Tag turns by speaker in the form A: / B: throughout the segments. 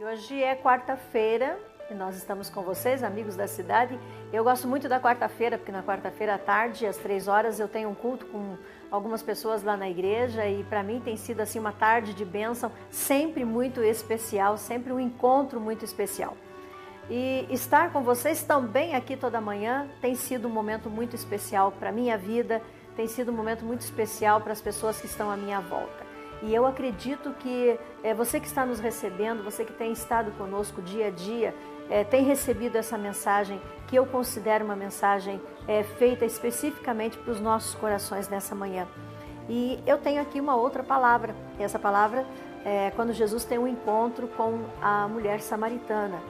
A: E hoje é quarta-feira e nós estamos com vocês, amigos da cidade. Eu gosto muito da quarta-feira, porque na quarta-feira à tarde, às 3 horas, eu tenho um culto com algumas pessoas lá na igreja e para mim tem sido assim uma tarde de bênção, sempre muito especial, sempre um encontro muito especial. E estar com vocês também aqui toda manhã tem sido um momento muito especial para a minha vida, tem sido um momento muito especial para as pessoas que estão à minha volta. E eu acredito que você que está nos recebendo, você que tem estado conosco dia a dia, tem recebido essa mensagem que eu considero uma mensagem feita especificamente para os nossos corações nessa manhã. E eu tenho aqui uma outra palavra. Essa palavra é quando Jesus tem um encontro com a mulher samaritana.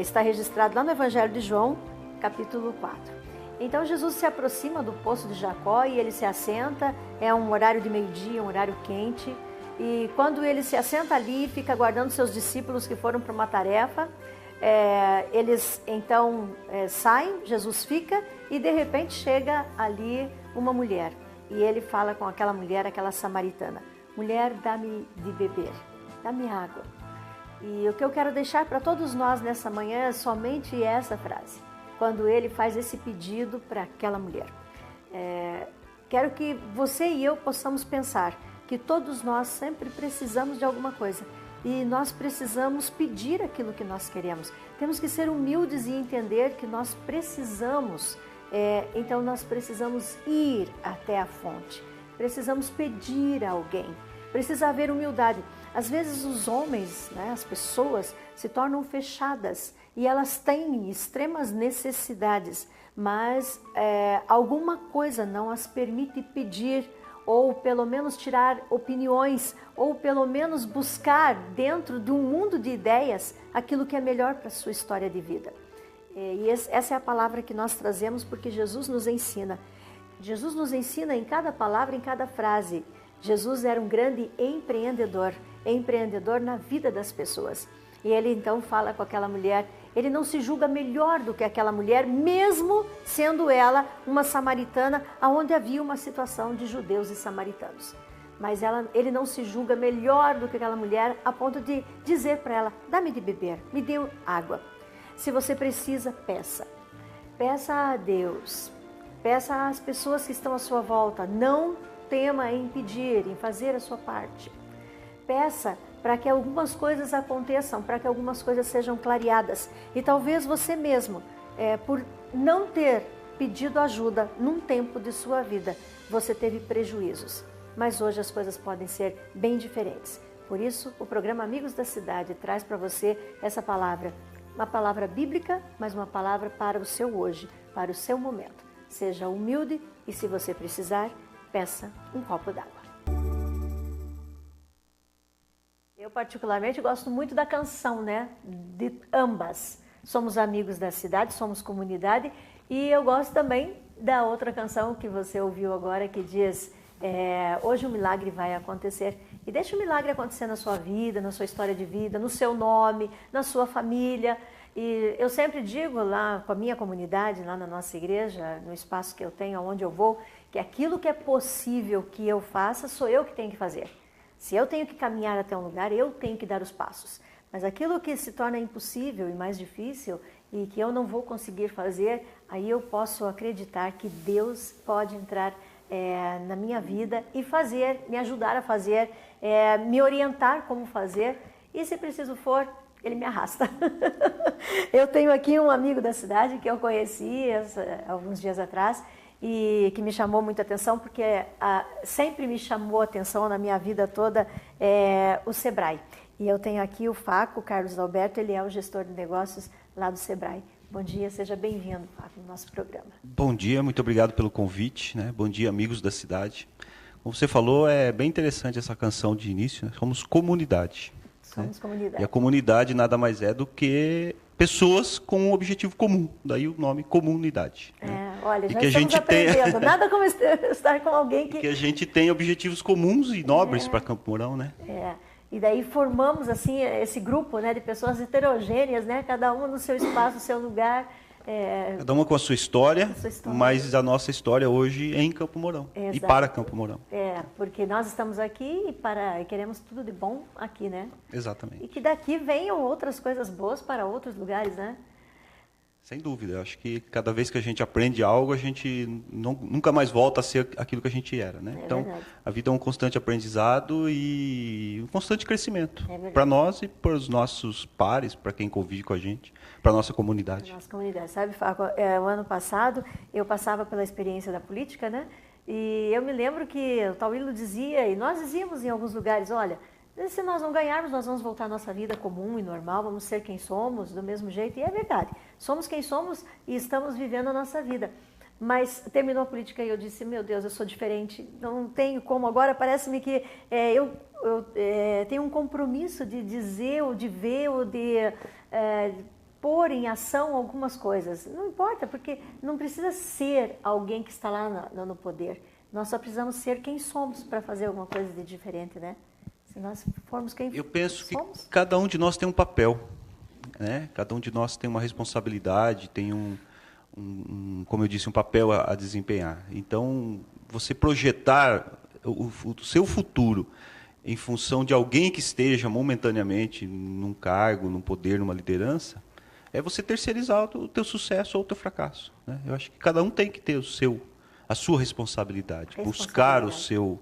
A: Está registrado lá no Evangelho de João, capítulo 4. Então Jesus se aproxima do poço de Jacó e ele se assenta, é um horário de meio-dia, um horário quente, e quando ele se assenta ali, fica aguardando seus discípulos que foram para uma tarefa, eles então saem, Jesus fica e de repente chega ali uma mulher e ele fala com aquela mulher, aquela samaritana: mulher, dá-me de beber, dá-me água. E o que eu quero deixar para todos nós nessa manhã é somente essa frase. Quando ele faz esse pedido para aquela mulher. Quero que você e eu possamos pensar que todos nós sempre precisamos de alguma coisa e nós precisamos pedir aquilo que nós queremos. Temos que ser humildes e entender que nós precisamos, então nós precisamos ir até a fonte, precisamos pedir a alguém, precisa haver humildade. Às vezes os homens, as pessoas se tornam fechadas e elas têm extremas necessidades, mas alguma coisa não as permite pedir, ou pelo menos tirar opiniões, ou pelo menos buscar dentro de um mundo de ideias aquilo que é melhor para a sua história de vida. E essa é a palavra que nós trazemos porque Jesus nos ensina. Jesus nos ensina em cada palavra, em cada frase. Jesus era um grande empreendedor na vida das pessoas. E ele então fala com aquela mulher, ele não se julga melhor do que aquela mulher, mesmo sendo ela uma samaritana, onde havia uma situação de judeus e samaritanos. Mas ele não se julga melhor do que aquela mulher, a ponto de dizer para ela: dá-me de beber, me dê água. Se você precisa, peça. Peça a Deus, peça às pessoas que estão à sua volta, não tema em pedir, em fazer a sua parte. Peça para que algumas coisas aconteçam, para que algumas coisas sejam clareadas. E talvez você mesmo, por não ter pedido ajuda num tempo de sua vida, você teve prejuízos. Mas hoje as coisas podem ser bem diferentes. Por isso, o programa Amigos da Cidade traz para você essa palavra. Uma palavra bíblica, mas uma palavra para o seu hoje, para o seu momento. Seja humilde e, se você precisar, peça um copo d'água. Eu particularmente gosto muito da canção, de ambas. Somos amigos da cidade, somos comunidade, e eu gosto também da outra canção que você ouviu agora, que diz: hoje um milagre vai acontecer. E deixa o milagre acontecer na sua vida, na sua história de vida, no seu nome, na sua família. E eu sempre digo lá com a minha comunidade, lá na nossa igreja, no espaço que eu tenho, onde eu vou, que aquilo que é possível que eu faça, sou eu que tenho que fazer. Se eu tenho que caminhar até um lugar, eu tenho que dar os passos. Mas aquilo que se torna impossível e mais difícil e que eu não vou conseguir fazer, aí eu posso acreditar que Deus pode entrar na minha vida e fazer, me ajudar a fazer, me orientar como fazer. E se preciso for, Ele me arrasta. Eu tenho aqui um amigo da cidade que eu conheci alguns dias atrás, e que me chamou muita atenção, porque sempre me chamou a atenção na minha vida toda o Sebrae. E eu tenho aqui o Faco, Carlos Alberto, ele é o gestor de negócios lá do Sebrae. Bom dia, seja bem-vindo, Faco, no nosso programa.
B: Bom dia, muito obrigado pelo convite, Bom dia, amigos da cidade. Como você falou, é bem interessante essa canção de início, Somos comunidade.
A: Somos comunidade.
B: E a comunidade nada mais é do que pessoas com um objetivo comum, daí o nome comunidade.
A: Olha, já estamos aprendendo. Nada como estar com alguém que...
B: E que a gente tem objetivos comuns e nobres para Campo Mourão,
A: E daí formamos assim esse grupo, de pessoas heterogêneas, cada uma no seu espaço, no seu lugar,
B: Cada uma com a sua história, mas a nossa história hoje é em Campo Mourão.
A: Exato.
B: E para Campo Mourão.
A: Porque nós estamos aqui e queremos tudo de bom aqui, né?
B: Exatamente.
A: E que daqui venham outras coisas boas para outros lugares, né?
B: Sem dúvida. Acho que cada vez que a gente aprende algo, a gente nunca mais volta a ser aquilo que a gente era, né? Então, verdade. A vida é um constante aprendizado e um constante crescimento. Para nós e para os nossos pares, para quem convive com a gente, para a nossa comunidade.
A: Nossa comunidade. Sabe, Faco, o ano passado eu passava pela experiência da política, né? E eu me lembro que o Tauílo dizia, e nós dizíamos em alguns lugares, olha, se nós não ganharmos, nós vamos voltar à nossa vida comum e normal, vamos ser quem somos, do mesmo jeito. E é verdade, somos quem somos e estamos vivendo a nossa vida. Mas terminou a política e eu disse, meu Deus, eu sou diferente, não tenho como. Agora parece-me que eu tenho um compromisso de dizer, ou de ver, ou de pôr em ação algumas coisas. Não importa, porque não precisa ser alguém que está lá no poder. Nós só precisamos ser quem somos para fazer alguma coisa de diferente, né? Se nós formos quem somos.
B: Eu penso que cada um de nós tem um papel, né? Cada um de nós tem uma responsabilidade, tem como eu disse, um papel a desempenhar. Então, você projetar o seu futuro em função de alguém que esteja momentaneamente num cargo, num poder, numa liderança, é você terceirizar o teu sucesso ou o teu fracasso, né? Eu acho que cada um tem que ter a sua responsabilidade, buscar o seu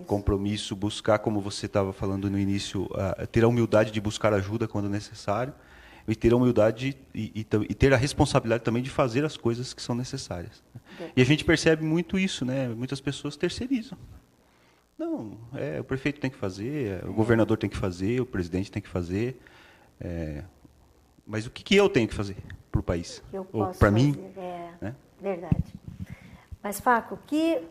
B: compromisso, buscar, como você estava falando no início, ter a humildade de buscar ajuda quando necessário, e ter a humildade e ter a responsabilidade também de fazer as coisas que são necessárias. E a gente percebe muito isso, né? Muitas pessoas terceirizam. Não, o prefeito tem que fazer, o governador tem que fazer, o presidente tem que fazer, mas o que eu tenho que fazer para o país? Ou para mim? Né?
A: Verdade. Mas, Faco,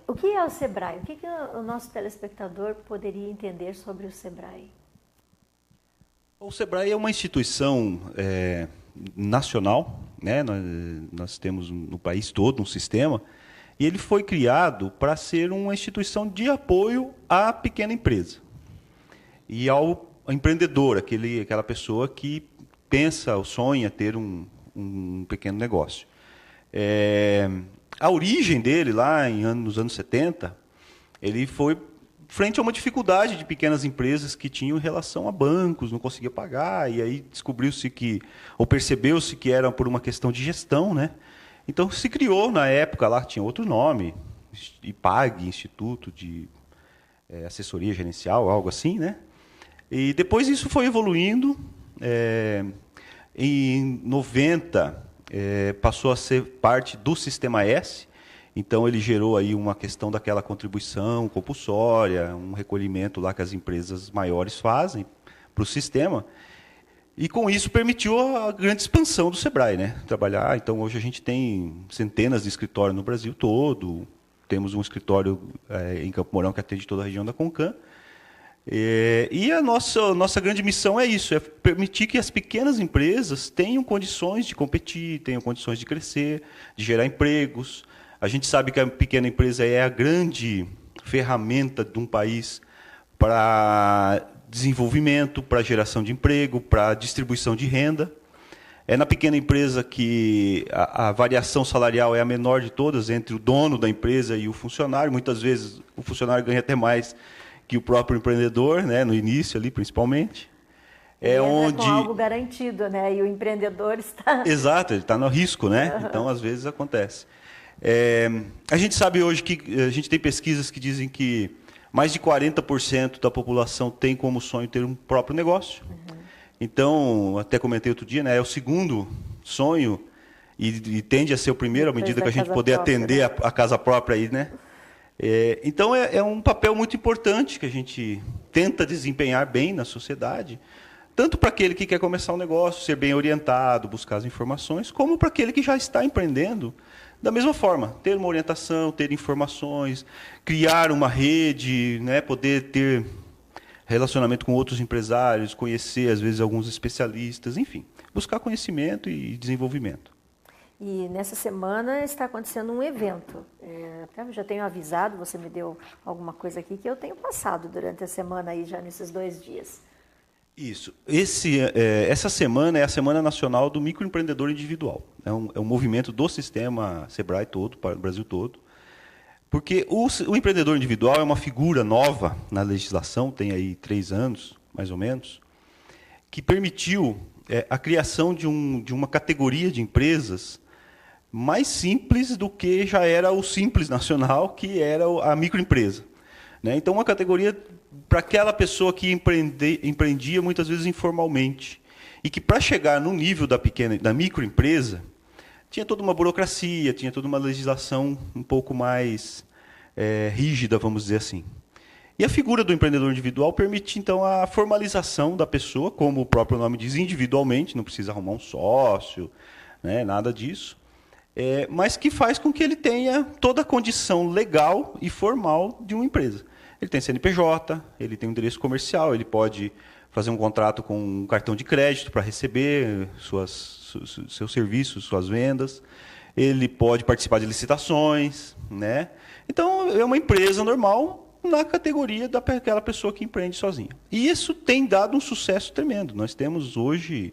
A: o que é o SEBRAE? O que o nosso telespectador poderia entender sobre o SEBRAE?
B: O SEBRAE é uma instituição nacional, né? Nós temos no país todo um sistema, e ele foi criado para ser uma instituição de apoio à pequena empresa e ao empreendedor, aquela pessoa que pensa ou sonha ter um pequeno negócio. A origem dele, lá nos anos 70, ele foi frente a uma dificuldade de pequenas empresas que tinham em relação a bancos, não conseguia pagar, e aí percebeu-se que era por uma questão de gestão, né? Então se criou, na época, lá tinha outro nome, IPAG, Instituto de Assessoria Gerencial, algo assim, né? E depois isso foi evoluindo, em 90... passou a ser parte do Sistema S, então ele gerou aí uma questão daquela contribuição compulsória, um recolhimento lá que as empresas maiores fazem para o sistema, e com isso permitiu a grande expansão do SEBRAE, né? Trabalhar, então hoje a gente tem centenas de escritórios no Brasil todo, temos um escritório em Campo Mourão que atende toda a região da Concam. E a nossa grande missão é isso, é permitir que as pequenas empresas tenham condições de competir, tenham condições de crescer, de gerar empregos. A gente sabe que a pequena empresa é a grande ferramenta de um país para desenvolvimento, para geração de emprego, para distribuição de renda. É na pequena empresa que a variação salarial é a menor de todas entre o dono da empresa e o funcionário. Muitas vezes o funcionário ganha até mais que o próprio empreendedor, né, no início ali, principalmente.
A: Com algo garantido, né? E o empreendedor está...
B: Exato, ele está no risco, né? Então, às vezes, acontece. A gente sabe hoje que a gente tem pesquisas que dizem que mais de 40% da população tem como sonho ter um próprio negócio. Então, até comentei outro dia, né? É o segundo sonho e tende a ser o primeiro, à medida que a gente puder atender a casa própria aí, né? Então, é um papel muito importante que a gente tenta desempenhar bem na sociedade, tanto para aquele que quer começar um negócio, ser bem orientado, buscar as informações, como para aquele que já está empreendendo, da mesma forma, ter uma orientação, ter informações, criar uma rede, né, poder ter relacionamento com outros empresários, conhecer, às vezes, alguns especialistas, enfim, buscar conhecimento e desenvolvimento.
A: E nessa semana está acontecendo um evento. Eu já tenho avisado, você me deu alguma coisa aqui que eu tenho passado durante a semana aí já nesses 2 dias.
B: Isso. Essa semana é a Semana Nacional do Microempreendedor Individual. É um movimento do sistema Sebrae todo, para o Brasil todo. Porque o empreendedor individual é uma figura nova na legislação, tem aí 3 anos, mais ou menos, que permitiu a criação de uma categoria de empresas mais simples do que já era o Simples Nacional, que era a microempresa. Né? Então, uma categoria para aquela pessoa que empreendia muitas vezes informalmente. E que, para chegar no nível da microempresa, tinha toda uma burocracia, tinha toda uma legislação um pouco mais rígida, vamos dizer assim. E a figura do empreendedor individual permite, então, a formalização da pessoa, como o próprio nome diz, individualmente, não precisa arrumar um sócio, né, nada disso, mas que faz com que ele tenha toda a condição legal e formal de uma empresa. Ele tem CNPJ, ele tem um endereço comercial, ele pode fazer um contrato com um cartão de crédito para receber seus serviços, suas vendas, ele pode participar de licitações, né? Então, é uma empresa normal na categoria daquela pessoa que empreende sozinha. E isso tem dado um sucesso tremendo. Nós temos hoje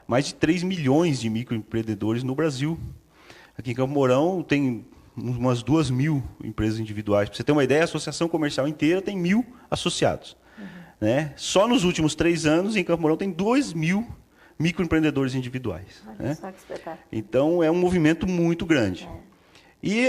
B: mais de 3 milhões de microempreendedores no Brasil. Aqui em Campo Mourão tem umas 2.000 empresas individuais. Para você ter uma ideia, a associação comercial inteira tem 1.000 associados. Né? Só nos últimos 3 anos, em Campo Mourão, tem 2.000 microempreendedores individuais. Né?
A: Só que espetáculo.
B: Então, é um movimento muito grande. E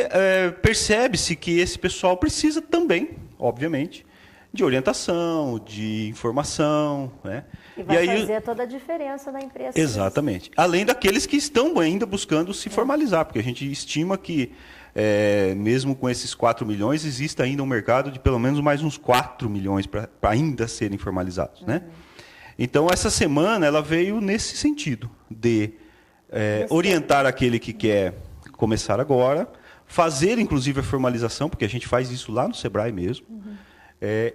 B: percebe-se que esse pessoal precisa também, obviamente, de orientação, de informação. Né?
A: E vai fazer toda a diferença na empresa.
B: Exatamente. Além daqueles que estão ainda buscando se formalizar, porque a gente estima que, mesmo com esses 4 milhões, existe ainda um mercado de pelo menos mais uns 4 milhões para ainda serem formalizados. Né? Então, essa semana ela veio nesse sentido, de orientar aquele que quer começar agora, fazer, inclusive, a formalização, porque a gente faz isso lá no Sebrae mesmo,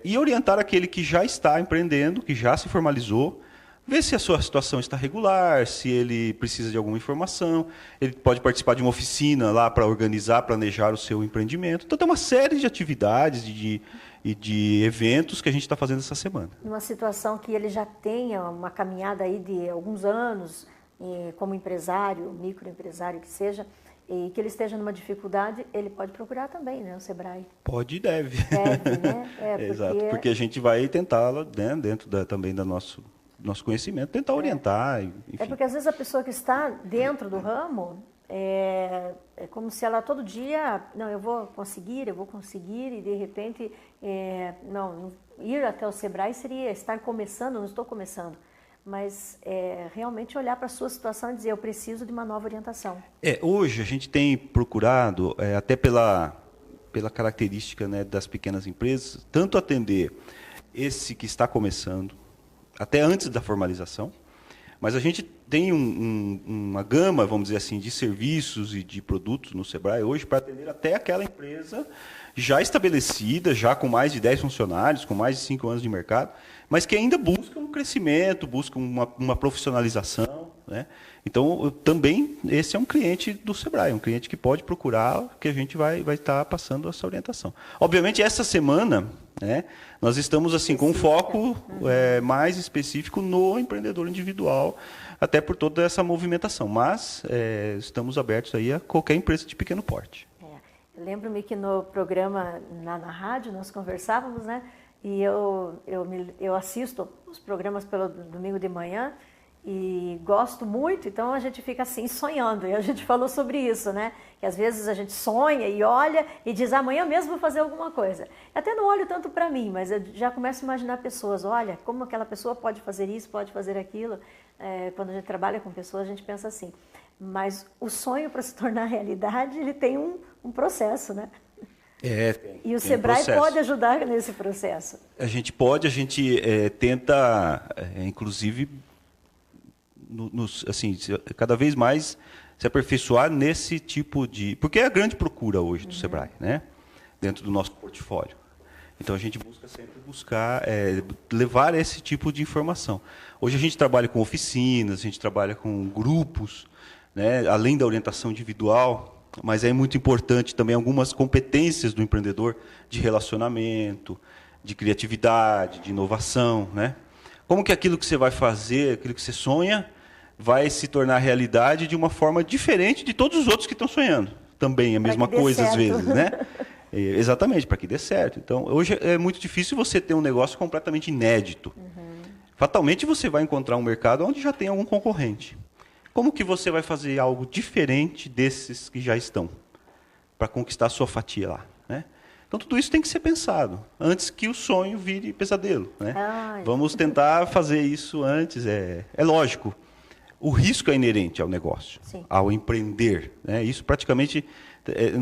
B: e orientar aquele que já está empreendendo, que já se formalizou, ver se a sua situação está regular, se ele precisa de alguma informação, ele pode participar de uma oficina lá para organizar, planejar o seu empreendimento. Então, tem uma série de atividades e de eventos que a gente está fazendo essa semana.
A: Numa situação que ele já tenha uma caminhada aí de alguns anos, como empresário, microempresário que seja, e que ele esteja numa dificuldade, ele pode procurar também, né, o Sebrae.
B: Pode e deve.
A: Deve, né?
B: Exato, porque a gente vai tentar, né, dentro também do nosso conhecimento, tentar orientar. Enfim.
A: Porque às vezes a pessoa que está dentro do ramo, é como se ela todo dia, não, eu vou conseguir, e de repente, não, ir até o Sebrae seria estar começando, não estou começando. Mas realmente olhar para a sua situação e dizer, eu preciso de uma nova orientação.
B: Hoje a gente tem procurado, até pela característica, né, das pequenas empresas, tanto atender esse que está começando, até antes da formalização, mas a gente tem uma gama, vamos dizer assim, de serviços e de produtos no Sebrae hoje para atender até aquela empresa já estabelecida, já com mais de 10 funcionários, com mais de 5 anos de mercado, mas que ainda busca um crescimento, busca uma profissionalização. Né? Então, também, esse é um cliente do Sebrae, um cliente que pode procurar, que a gente vai estar passando essa orientação. Obviamente, essa semana, né, nós estamos assim com um foco mais específico no empreendedor individual, até por toda essa movimentação, mas estamos abertos aí a qualquer empresa de pequeno porte.
A: Lembro-me que no programa na rádio nós conversávamos, né? E eu assisto os programas pelo domingo de manhã e gosto muito, então a gente fica assim sonhando. E a gente falou sobre isso, né? Que às vezes a gente sonha e olha e diz, amanhã mesmo vou fazer alguma coisa. Até não olho tanto para mim, mas eu já começo a imaginar pessoas. Olha, como aquela pessoa pode fazer isso, pode fazer aquilo. Quando a gente trabalha com pessoas, a gente pensa assim. Mas o sonho, para se tornar realidade, ele tem um processo, né? E o Sebrae pode ajudar nesse processo.
B: A gente tenta, inclusive, assim, cada vez mais se aperfeiçoar nesse tipo de... Porque é a grande procura hoje do Sebrae, né? Dentro do nosso portfólio. Então, a gente busca sempre levar esse tipo de informação. Hoje a gente trabalha com oficinas, a gente trabalha com grupos, né? Além da orientação individual, mas é muito importante também algumas competências do empreendedor de relacionamento, de criatividade, de inovação, né? Como que aquilo que você vai fazer, aquilo que você sonha, vai se tornar realidade de uma forma diferente de todos os outros que estão sonhando. Também a mesma coisa às vezes, né? Exatamente, para que dê certo. Então, hoje é muito difícil você ter um negócio completamente inédito. Fatalmente você vai encontrar um mercado onde já tem algum concorrente. Como que você vai fazer algo diferente desses que já estão, para conquistar a sua fatia lá, né? Então, tudo isso tem que ser pensado, antes que o sonho vire pesadelo, né? Vamos tentar fazer isso antes, é lógico. O risco é inerente ao negócio, sim, ao empreender, né? Isso praticamente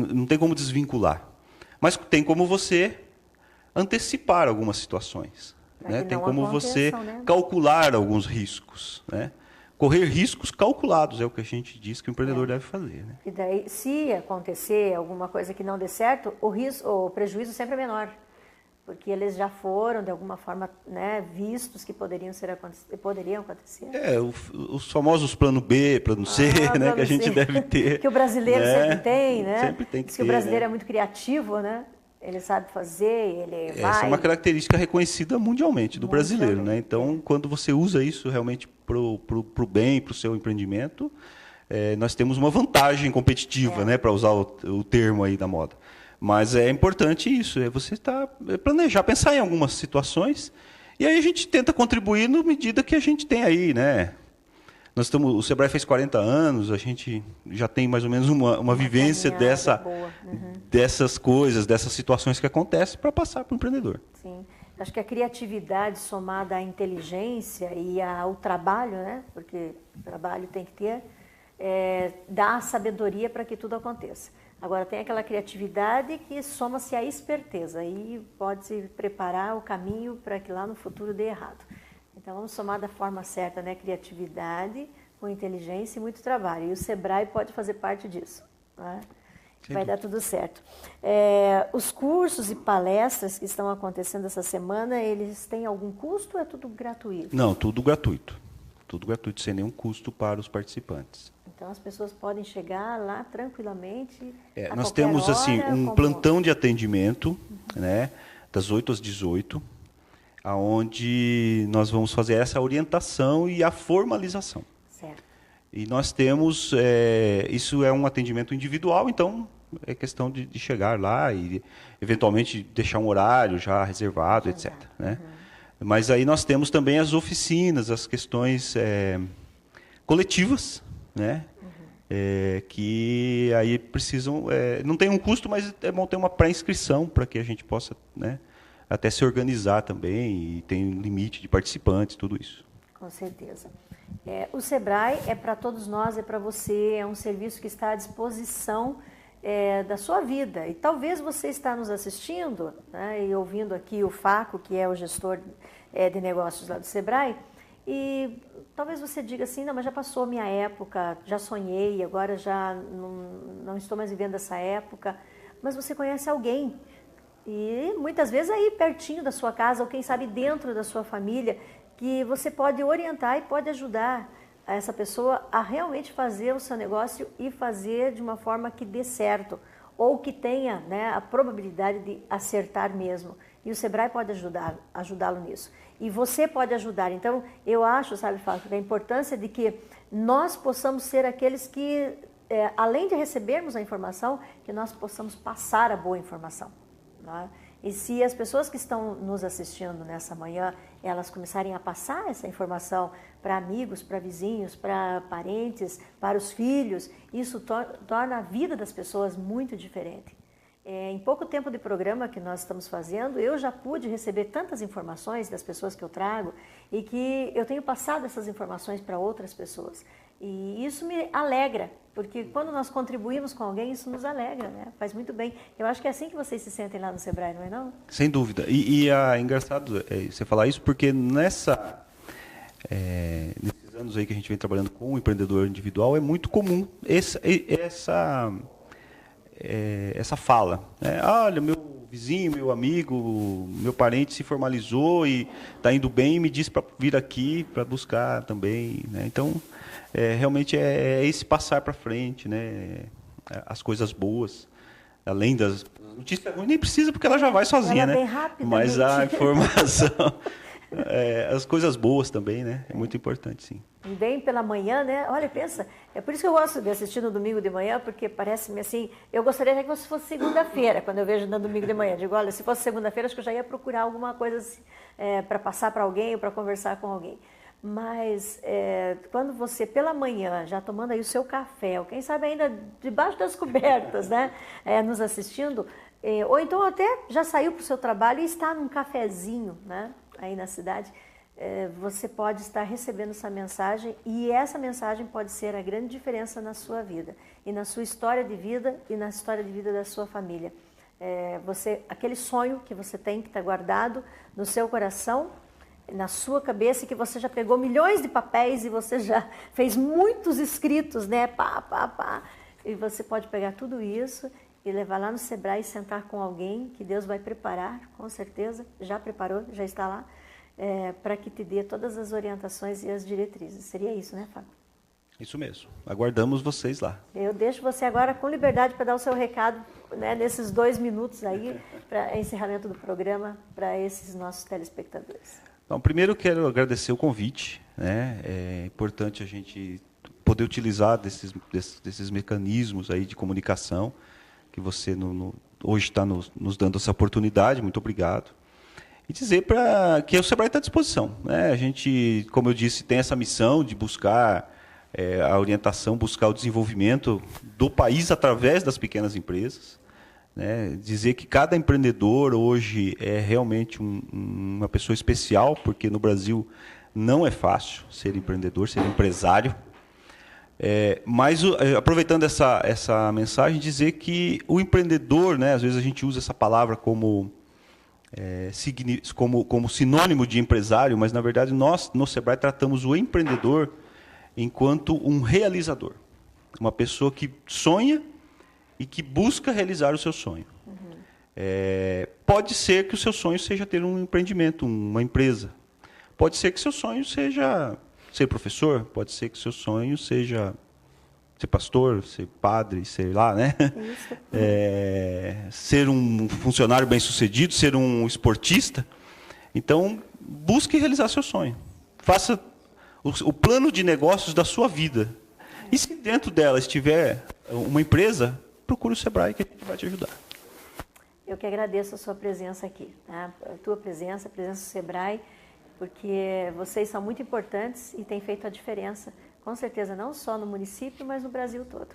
B: não tem como desvincular. Mas tem como você antecipar algumas situações, né? Tem como você calcular alguns riscos, né? Correr riscos calculados é o que a gente diz que o empreendedor deve fazer, né?
A: E daí, se acontecer alguma coisa que não dê certo, o prejuízo sempre é menor, porque eles já foram, de alguma forma, né, vistos que poderiam acontecer.
B: Os famosos plano B, plano C, né, plano que a gente deve ter.
A: Que o brasileiro sempre tem, né?
B: Sempre tem que ter.
A: Que o brasileiro é muito criativo, né? Ele sabe fazer, ele vai...
B: Essa é uma característica reconhecida mundialmente do brasileiro, né? Então, quando você usa isso realmente para o bem, para o seu empreendimento, nós temos uma vantagem competitiva, né? Para usar o termo aí da moda. Mas é importante isso, você planejar, pensar em algumas situações, e aí a gente tenta contribuir na medida que a gente tem aí, né? O Sebrae fez 40 anos, a gente já tem mais ou menos uma vivência dessas coisas, dessas situações que acontecem para passar para o empreendedor.
A: Sim, acho que a criatividade somada à inteligência e ao trabalho, né? Porque o trabalho tem que ter, dá a sabedoria para que tudo aconteça. Agora, tem aquela criatividade que soma-se à esperteza, aí pode-se preparar o caminho para que lá no futuro dê errado. Então, vamos somar da forma certa, né? Criatividade, com inteligência e muito trabalho. E o Sebrae pode fazer parte disso, né? Vai dar tudo certo. Os cursos e palestras que estão acontecendo essa semana, eles têm algum custo ou é tudo gratuito?
B: Não, tudo gratuito. Tudo gratuito, sem nenhum custo para os participantes.
A: Então, as pessoas podem chegar lá tranquilamente.
B: Nós temos assim um plantão de atendimento, né, das 8 às 18, onde nós vamos fazer essa orientação e a formalização.
A: Certo.
B: E nós temos, isso é um atendimento individual, então é questão de chegar lá e eventualmente deixar um horário já reservado, etc. Né? Mas aí nós temos também as oficinas, as questões coletivas, né? Que aí precisam, não tem um custo, mas é bom ter uma pré-inscrição para que a gente possa, né, até se organizar também, e tem um limite de participantes, tudo isso.
A: Com certeza. O Sebrae é para todos nós, é para você, é um serviço que está à disposição da sua vida. E talvez você está nos assistindo, né, e ouvindo aqui o Faco, que é o gestor de negócios lá do Sebrae, e talvez você diga assim, não, mas já passou a minha época, já sonhei, agora já não estou mais vivendo essa época. Mas você conhece alguém, e muitas vezes aí pertinho da sua casa, ou quem sabe dentro da sua família, que você pode orientar e pode ajudar essa pessoa a realmente fazer o seu negócio e fazer de uma forma que dê certo, ou que tenha, né, a probabilidade de acertar mesmo. E o Sebrae pode ajudá-lo nisso. E você pode ajudar. Então, eu acho, sabe, Fábio, a importância de que nós possamos ser aqueles que, além de recebermos a informação, que nós possamos passar a boa informação. Né? E se as pessoas que estão nos assistindo nessa manhã, elas começarem a passar essa informação para amigos, para vizinhos, para parentes, para os filhos, isso torna a vida das pessoas muito diferente. Em pouco tempo de programa que nós estamos fazendo, eu já pude receber tantas informações das pessoas que eu trago e que eu tenho passado essas informações para outras pessoas. E isso me alegra, porque quando nós contribuímos com alguém, isso nos alegra, né? Faz muito bem. Eu acho que é assim que vocês se sentem lá no Sebrae, não é não?
B: Sem dúvida. E é engraçado você falar isso, porque nesses anos aí que a gente vem trabalhando com o empreendedor individual, é muito comum essa fala, né? Olha, meu vizinho, meu amigo, meu parente se formalizou e está indo bem e me disse para vir aqui para buscar também, né? Então, realmente é esse passar para frente, né? As coisas boas, além das notícias ruins, nem precisa porque ela já vai sozinha,
A: ela
B: né?
A: bem rapidamente.
B: Mas a informação as coisas boas também, né? É muito importante, sim.
A: Bem pela manhã, né? Olha, pensa, é por isso que eu gosto de assistir no domingo de manhã, porque parece-me assim, eu gostaria que fosse segunda-feira, quando eu vejo no domingo de manhã. Digo, olha, se fosse segunda-feira, acho que eu já ia procurar alguma coisa assim, para passar para alguém ou para conversar com alguém. Mas quando você, pela manhã, já tomando aí o seu café, ou quem sabe ainda debaixo das cobertas, né? Nos assistindo, ou então até já saiu para o seu trabalho e está num cafezinho, né? Aí na cidade, você pode estar recebendo essa mensagem e essa mensagem pode ser a grande diferença na sua vida e na sua história de vida e na história de vida da sua família. Aquele sonho que você tem que está guardado no seu coração, na sua cabeça, que você já pegou milhões de papéis e você já fez muitos escritos, né? E você pode pegar tudo isso e levar lá no Sebrae e sentar com alguém que Deus vai preparar, com certeza, já preparou, já está lá, para que te dê todas as orientações e as diretrizes. Seria isso, né, Fábio?
B: Isso mesmo. Aguardamos vocês lá.
A: Eu deixo você agora com liberdade para dar o seu recado, né, nesses 2 minutos aí, para encerramento do programa, para esses nossos telespectadores.
B: Então, primeiro eu quero agradecer o convite, né? É importante a gente poder utilizar desses mecanismos aí de comunicação que você hoje está nos dando essa oportunidade. Muito obrigado. E dizer que o Sebrae está à disposição, né? A gente, como eu disse, tem essa missão de buscar a orientação, buscar o desenvolvimento do país através das pequenas empresas. Né? Dizer que cada empreendedor hoje é realmente uma pessoa especial, porque no Brasil não é fácil ser empreendedor, ser empresário. Mas aproveitando essa mensagem, dizer que o empreendedor, né, às vezes a gente usa essa palavra como sinônimo de empresário, mas na verdade nós no Sebrae tratamos o empreendedor enquanto um realizador, uma pessoa que sonha e que busca realizar o seu sonho. Pode ser que o seu sonho seja ter um empreendimento, uma empresa. Pode ser que o seu sonho seja ser professor, pode ser que o seu sonho seja ser pastor, ser padre, sei lá, né? Ser um funcionário bem-sucedido, ser um esportista. Então, busque realizar seu sonho. Faça o plano de negócios da sua vida. E se dentro dela estiver uma empresa, procure o Sebrae que a gente vai te ajudar.
A: Eu que agradeço a sua presença aqui, tá? A tua presença, a presença do Sebrae, porque vocês são muito importantes e têm feito a diferença, com certeza, não só no município, mas no Brasil todo.